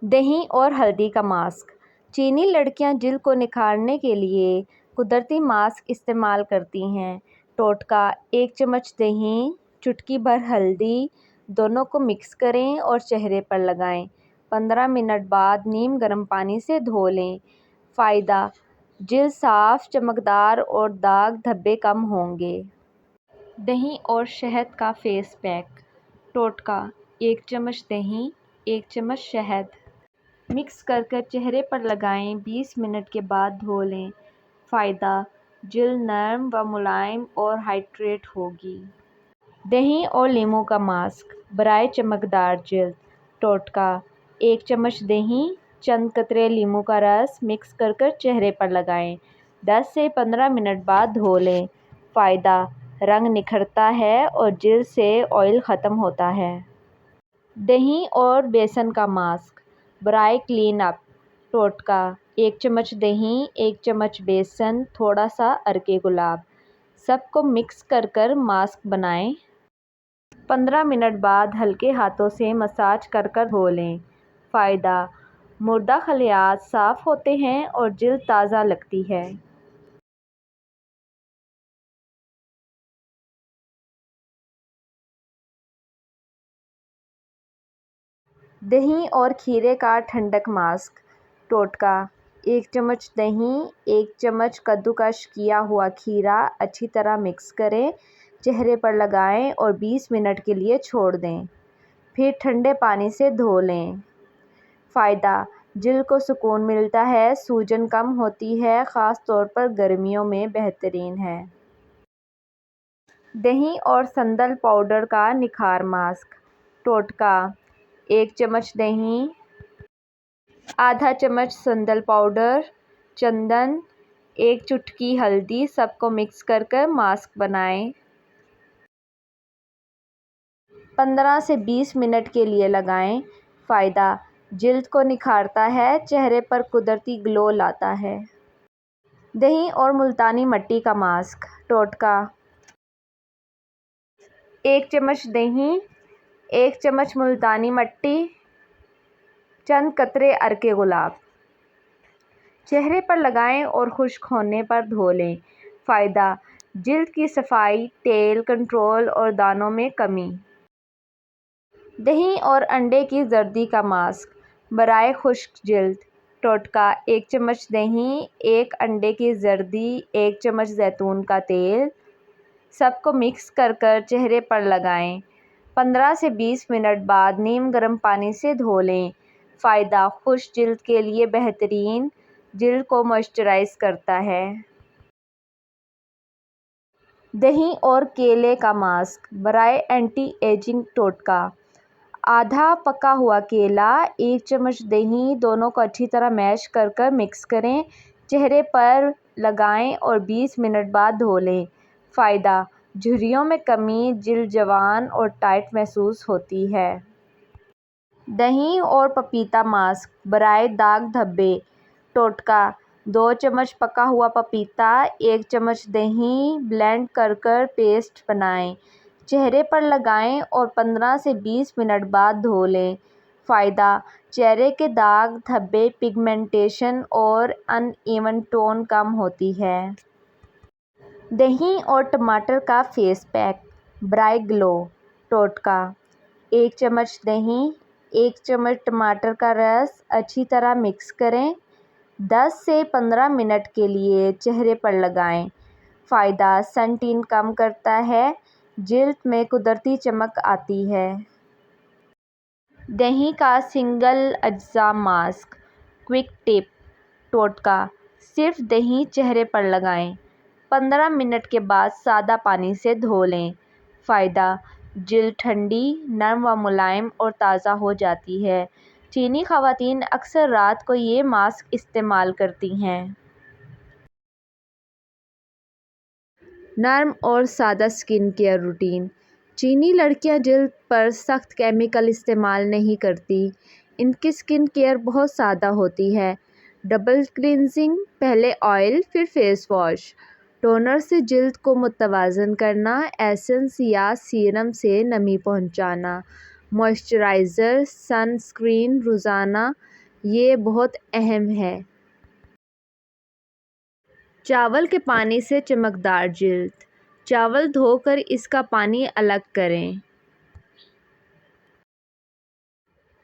دہی اور ہلدی کا ماسک۔ چینی لڑکیاں جلد کو نکھارنے کے لیے قدرتی ماسک استعمال کرتی ہیں۔ ٹوٹکا: 1 چمچ دہی، چٹکی بھر ہلدی، دونوں کو مکس کریں اور چہرے پر لگائیں۔ 15 منٹ بعد نیم گرم پانی سے دھو لیں۔ فائدہ: جلد صاف، چمکدار اور داغ دھبے کم ہوں گے۔ دہی اور شہد کا فیس پیک۔ ٹوٹکا: 1 چمچ دہی، 1 چمچ شہد مکس کر چہرے پر لگائیں، 20 منٹ کے بعد دھو لیں۔ فائدہ: جلد نرم و ملائم اور ہائیڈریٹ ہوگی۔ دہی اور لیموں کا ماسک برائے چمکدار جلد۔ ٹوٹکا: 1 چمچ دہی، چند قطرے لیموں کا رس مکس کر چہرے پر لگائیں، 10 سے 15 منٹ بعد دھو لیں۔ فائدہ: رنگ نکھرتا ہے اور جلد سے آئل ختم ہوتا ہے۔ دہی اور بیسن کا ماسک برائے کلین اپ۔ ٹوٹکا: 1 چمچ دہی، 1 چمچ بیسن، تھوڑا سا عرق گلاب، سب کو مکس کر ماسک بنائیں۔ 15 منٹ بعد ہلکے ہاتھوں سے مساج کر دھو لیں۔ فائدہ: مردہ خلیات صاف ہوتے ہیں اور جلد تازہ لگتی ہے۔ دہی اور کھیرے کا ٹھنڈک ماسک۔ ٹوٹکا: 1 چمچ دہی، 1 چمچ کدوکش کیا ہوا کھیرا اچھی طرح مکس کریں، چہرے پر لگائیں اور 20 منٹ کے لیے چھوڑ دیں۔ پھر ٹھنڈے پانی سے دھو لیں۔ فائدہ: جلد کو سکون ملتا ہے، سوجن کم ہوتی ہے، خاص طور پر گرمیوں میں بہترین ہے۔ دہی اور سندل پاؤڈر کا نکھار ماسک۔ ٹوٹکا: 1 چمچ دہی، آدھا چمچ سندل پاؤڈر، چندن، 1 چٹکی ہلدی، سب کو مکس کر ماسک بنائیں۔ 15 سے 20 منٹ کے لیے لگائیں۔ فائدہ: جلد کو نکھارتا ہے، چہرے پر قدرتی گلو لاتا ہے۔ دہی اور ملتانی مٹی کا ماسک۔ ٹوٹکا: 1 چمچ دہی، 1 چمچ ملتانی مٹی، چند قطرے عرق گلاب، چہرے پر لگائیں اور خشک ہونے پر دھو لیں۔ فائدہ: جلد کی صفائی، تیل کنٹرول اور دانوں میں کمی۔ دہی اور انڈے کی زردی کا ماسک برائے خشک جلد۔ ٹوٹکا: 1 چمچ دہی، 1 انڈے کی زردی، 1 چمچ زیتون کا تیل، سب کو مکس کر چہرے پر لگائیں۔ 15 سے 20 منٹ بعد نیم گرم پانی سے دھو لیں۔ فائدہ: خشک جلد کے لیے بہترین، جلد کو موئسچرائز کرتا ہے۔ دہی اور کیلے کا ماسک برائے اینٹی ایجنگ۔ ٹوٹکا: آدھا پکا ہوا کیلا، 1 چمچ دہی، دونوں کو اچھی طرح میش کر مکس کریں، چہرے پر لگائیں اور 20 منٹ بعد دھو لیں۔ فائدہ: جھریوں میں کمی، جلد جوان اور ٹائٹ محسوس ہوتی ہے۔ دہی اور پپیتا ماسک برائے داغ دھبے۔ ٹوٹکا: 2 چمچ پکا ہوا پپیتا، 1 چمچ دہی، بلینڈ کر پیسٹ بنائیں، چہرے پر لگائیں اور 15 سے 20 منٹ بعد دھو لیں۔ فائدہ: چہرے کے داغ دھبے، پگمنٹیشن اور ان ایون ٹون کم ہوتی ہے۔ دہی اور ٹماٹر کا فیس پیک برائے گلو۔ ٹوٹکا: 1 چمچ دہی، 1 چمچ ٹماٹر کا رس اچھی طرح مکس کریں، 10 سے 15 منٹ کے لیے چہرے پر لگائیں۔ فائدہ: سن ٹین کم کرتا ہے، جلد میں قدرتی چمک آتی ہے۔ دہی کا سنگل اجزاء ماسک۔ کوئک ٹپ۔ ٹوٹکا: صرف دہی چہرے پر لگائیں، 15 منٹ کے بعد سادہ پانی سے دھو لیں۔ فائدہ: جلد ٹھنڈی، نرم و ملائم اور تازہ ہو جاتی ہے۔ چینی خواتین اکثر رات کو یہ ماسک استعمال کرتی ہیں۔ نرم اور سادہ اسکن کیئر روٹین۔ چینی لڑکیاں جلد پر سخت کیمیکل استعمال نہیں کرتی۔ ان کی اسکن کیئر بہت سادہ ہوتی ہے۔ ڈبل کلینزنگ: پہلے آئل پھر فیس واش، ٹونر سے جلد کو متوازن کرنا، ایسنس یا سیرم سے نمی پہنچانا، موئسچرائزر، سن اسکرین روزانہ یہ بہت اہم ہے۔ چاول کے پانی سے چمکدار جلد۔ چاول دھو کر اس کا پانی الگ کریں۔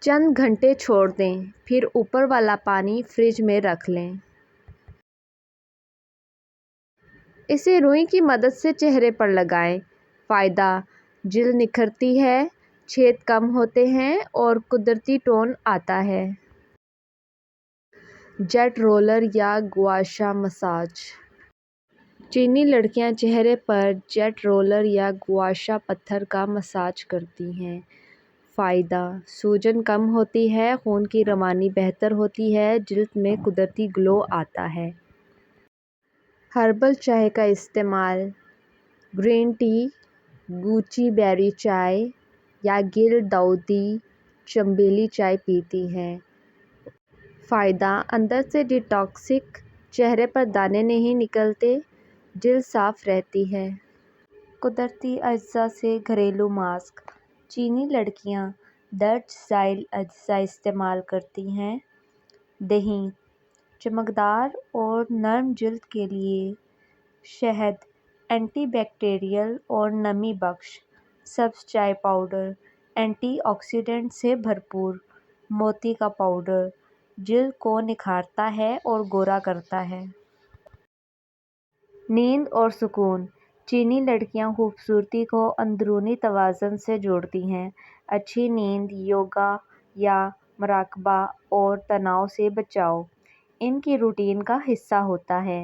چند گھنٹے چھوڑ دیں، پھر اوپر والا پانی فریج میں رکھ لیں۔ اسے روئی کی مدد سے چہرے پر لگائیں۔ فائدہ: جلد نکھرتی ہے، چھید کم ہوتے ہیں اور قدرتی ٹون آتا ہے۔ جیٹ رولر یا گواشا مساج۔ چینی لڑکیاں چہرے پر جیٹ رولر یا گواشا پتھر کا مساج کرتی ہیں۔ فائدہ: سوجن کم ہوتی ہے، خون کی روانی بہتر ہوتی ہے، جلد میں قدرتی گلو آتا ہے۔ ہربل چائے کا استعمال۔ گرین ٹی، گوچی بیری چائے یا گل داؤدی چنبیلی چائے پیتی ہیں۔ فائدہ: اندر سے ڈی ٹاکسنگ، چہرے پر دانے نہیں نکلتے، جلد صاف رہتی ہے۔ قدرتی اجزاء سے گھریلو ماسک۔ چینی لڑکیاں درد زائل اجزاء استعمال کرتی ہیں۔ دہی، چمکدار اور نرم جلد کے لیے۔ شہد، اینٹی بیکٹیریل اور نمی بخش۔ سبز چائے پاؤڈر، اینٹی آکسیڈنٹ سے بھرپور۔ موتی کا پاؤڈر، جلد کو نکھارتا ہے اور گورا کرتا ہے۔ نیند اور سکون۔ چینی لڑکیاں خوبصورتی کو اندرونی توازن سے جوڑتی ہیں۔ اچھی نیند یوگا یا مراقبہ اور تناؤ سے بچاؤ ان کی روٹین کا حصہ ہوتا ہے۔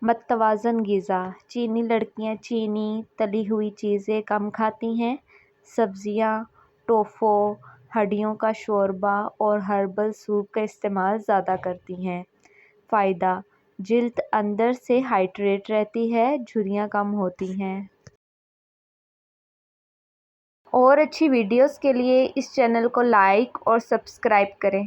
متوازن غذا۔ چینی لڑکیاں چینی، تلی ہوئی چیزیں کم کھاتی ہیں۔ سبزیاں، ٹوفو، ہڈیوں کا شوربہ اور ہربل سوپ کا استعمال زیادہ کرتی ہیں۔ فائدہ: جلد اندر سے ہائیڈریٹ رہتی ہے، جھریاں کم ہوتی ہیں۔ اور اچھی ویڈیوز کے لیے اس چینل کو لائک اور سبسکرائب کریں۔